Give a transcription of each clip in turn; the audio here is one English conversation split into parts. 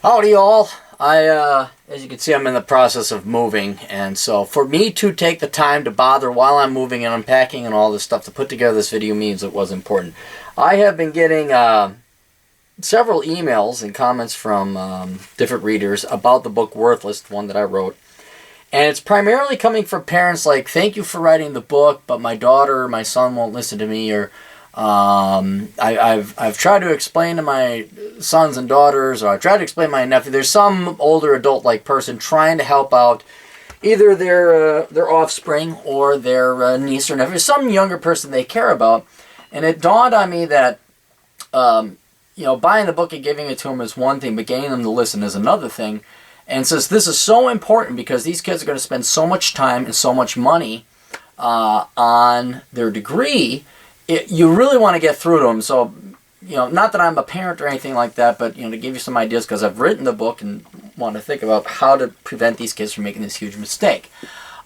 Howdy all. As you can see, I'm in the process of moving, and so for me to take the time to bother while I'm moving and unpacking and all this stuff to put together this video means it was important. I have been getting several emails and comments from different readers about the book Worthless, the one that I wrote. And it's primarily coming from parents like, thank you for writing the book, but my daughter or my son won't listen to me, or I've tried to explain to my sons and daughters, or I've tried to explain to my nephew. There's some older adult-like person trying to help out either their offspring or their niece or nephew, some younger person they care about. And it dawned on me that buying the book and giving it to them is one thing, but getting them to listen is another thing. And since this is so important because these kids are going to spend so much time and so much money on their degree, you really want to get through to them. So, not that I'm a parent or anything like that, but, to give you some ideas, because I've written the book and want to think about how to prevent these kids from making this huge mistake.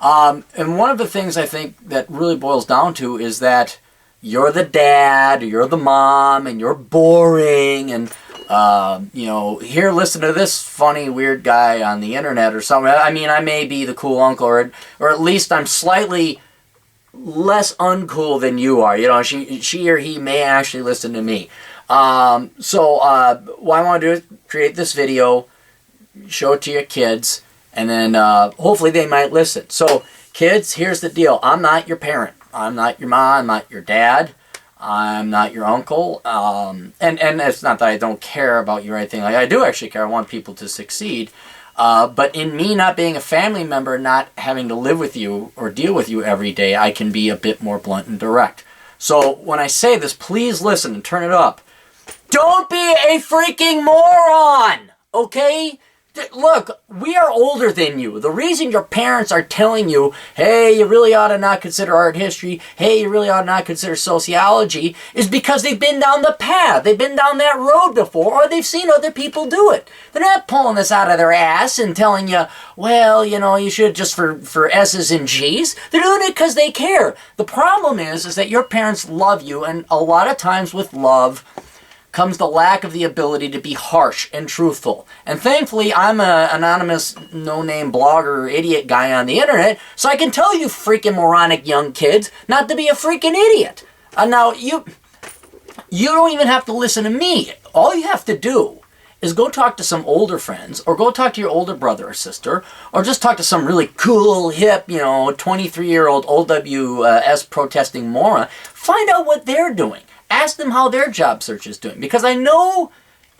And one of the things I think that really boils down to is that you're the dad, or you're the mom, and you're boring, and, here, listen to this funny, weird guy on the internet or something. I mean, I may be the cool uncle, or at least I'm slightly less uncool than you are. She or he may actually listen to me. So what I want to do is create this video, show it to your kids, and then hopefully they might listen. So kids, here's the deal. I'm not your parent. I'm not your mom. I'm not your dad. I'm not your uncle. And it's not that I don't care about you or anything. Like, I do actually care. I want people to succeed. But in me not being a family member, not having to live with you or deal with you every day, I can be a bit more blunt and direct. So when I say this, please listen and turn it up. Don't be a freaking moron, okay? Look, we are older than you. The reason your parents are telling you, hey, you really ought to not consider art history, hey, you really ought to not consider sociology, is because they've been down the path. They've been down that road before, or they've seen other people do it. They're not pulling this out of their ass and telling you, well, you should just for S's and G's. They're doing it because they care. The problem is that your parents love you, and a lot of times with love comes the lack of the ability to be harsh and truthful. And thankfully, I'm an anonymous, no-name blogger, idiot guy on the internet, so I can tell you freaking moronic young kids not to be a freaking idiot. Now, you don't even have to listen to me. All you have to do is go talk to some older friends, or go talk to your older brother or sister, or just talk to some really cool, hip, 23-year-old OWS protesting moron. Find out what they're doing. Ask them how their job search is doing. Because I know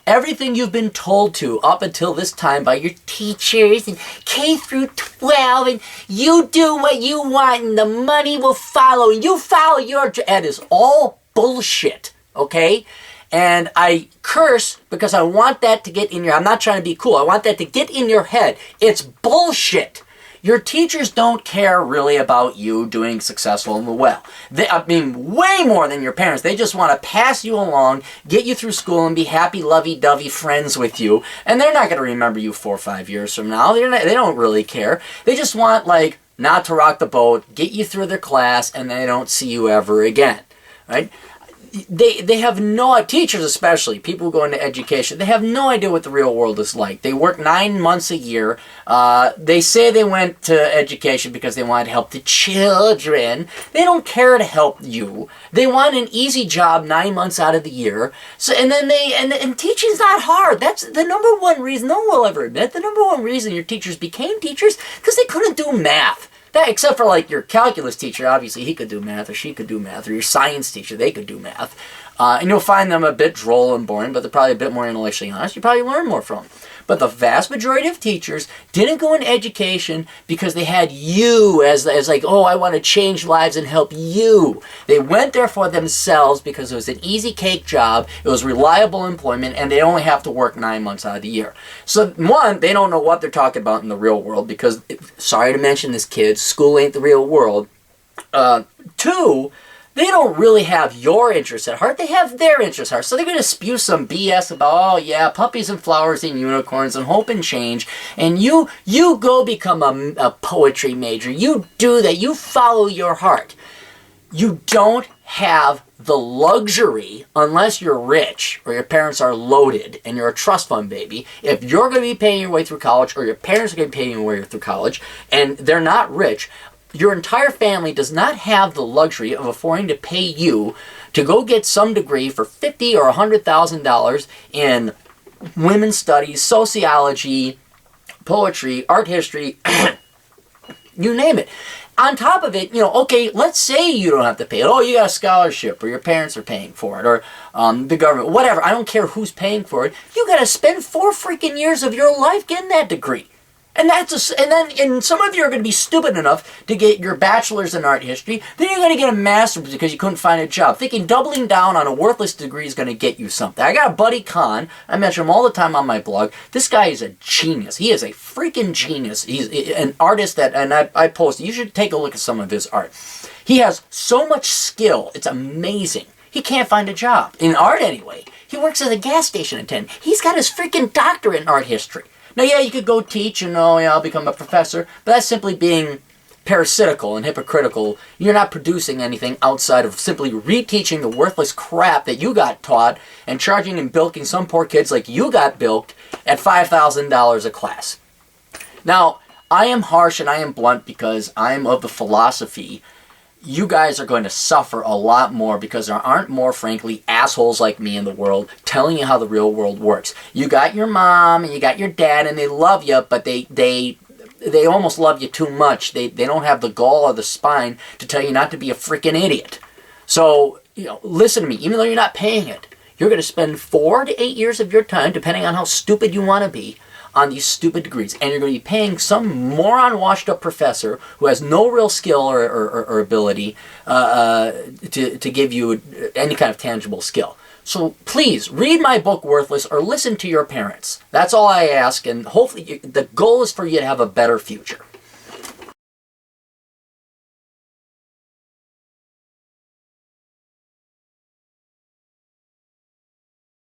everything you've been told to up until this time by your teachers and K through 12, and you do what you want and the money will follow, and you follow your job. That is all bullshit, okay? And I curse because I want that to get in your... I'm not trying to be cool. I want that to get in your head. It's bullshit. Your teachers don't care really about you doing successful and well. Way more than your parents. They just want to pass you along, get you through school, and be happy, lovey-dovey friends with you. And they're not going to remember you 4 or 5 years from now. They don't really care. They just want, not to rock the boat, get you through their class, and they don't see you ever again. Right? They have no, teachers especially, people who go into education, they have no idea what the real world is like. They work 9 months a year. They say they went to education because they want to help the children. They don't care to help you. They want an easy job 9 months out of the year. So, and then and teaching's not hard. That's the number one reason, no one will ever admit, the number one reason your teachers became teachers, because they couldn't do math. Except for your calculus teacher, obviously he could do math, or she could do math, or your science teacher, they could do math. And you'll find them a bit droll and boring, but they're probably a bit more intellectually honest. You probably learn more from them. But the vast majority of teachers didn't go into education because they had you as I want to change lives and help you. They went there for themselves because it was an easy cake job, it was reliable employment, and they only have to work 9 months out of the year. So one, they don't know what they're talking about in the real world because, sorry to mention this, kids, school ain't the real world. Two, they don't really have your interests at heart. They have their interests at heart. So they're going to spew some BS about, oh yeah, puppies and flowers and unicorns and hope and change. And you go become a poetry major. You do that. You follow your heart. You don't have the luxury, unless you're rich or your parents are loaded and you're a trust fund baby, if you're going to be paying your way through college or your parents are going to be paying your way through college and they're not rich, your entire family does not have the luxury of affording to pay you to go get some degree for $50,000 or $100,000 in women's studies, sociology, poetry, art history, you name it. On top of it, okay, let's say you don't have to pay it. Oh, you got a scholarship, or your parents are paying for it, or the government, whatever. I don't care who's paying for it. You got to spend 4 freaking years of your life getting that degree. And and some of you are going to be stupid enough to get your bachelor's in art history. Then you're going to get a master's because you couldn't find a job, thinking doubling down on a worthless degree is going to get you something. I got a buddy, Khan. I mention him all the time on my blog. This guy is a genius. He is a freaking genius. He's an artist and I post. You should take a look at some of his art. He has so much skill. It's amazing. He can't find a job in art anyway. He works as a gas station attendant. He's got his freaking doctorate in art history. Now, yeah, you could go teach and, I'll become a professor, but that's simply being parasitical and hypocritical. You're not producing anything outside of simply reteaching the worthless crap that you got taught and charging and bilking some poor kids like you got bilked at $5,000 a class. Now, I am harsh and I am blunt because I'm of the philosophy you guys are going to suffer a lot more because there aren't more, frankly, assholes like me in the world telling you how the real world works. You got your mom and you got your dad and they love you, but they almost love you too much. They don't have the gall or the spine to tell you not to be a freaking idiot. So, listen to me. Even though you're not paying it, you're going to spend 4 to 8 years of your time, depending on how stupid you want to be, on these stupid degrees, and you're going to be paying some moron washed up professor who has no real skill or ability to give you any kind of tangible skill. So please read my book Worthless or listen to your parents. That's all I ask, and hopefully the goal is for you to have a better future.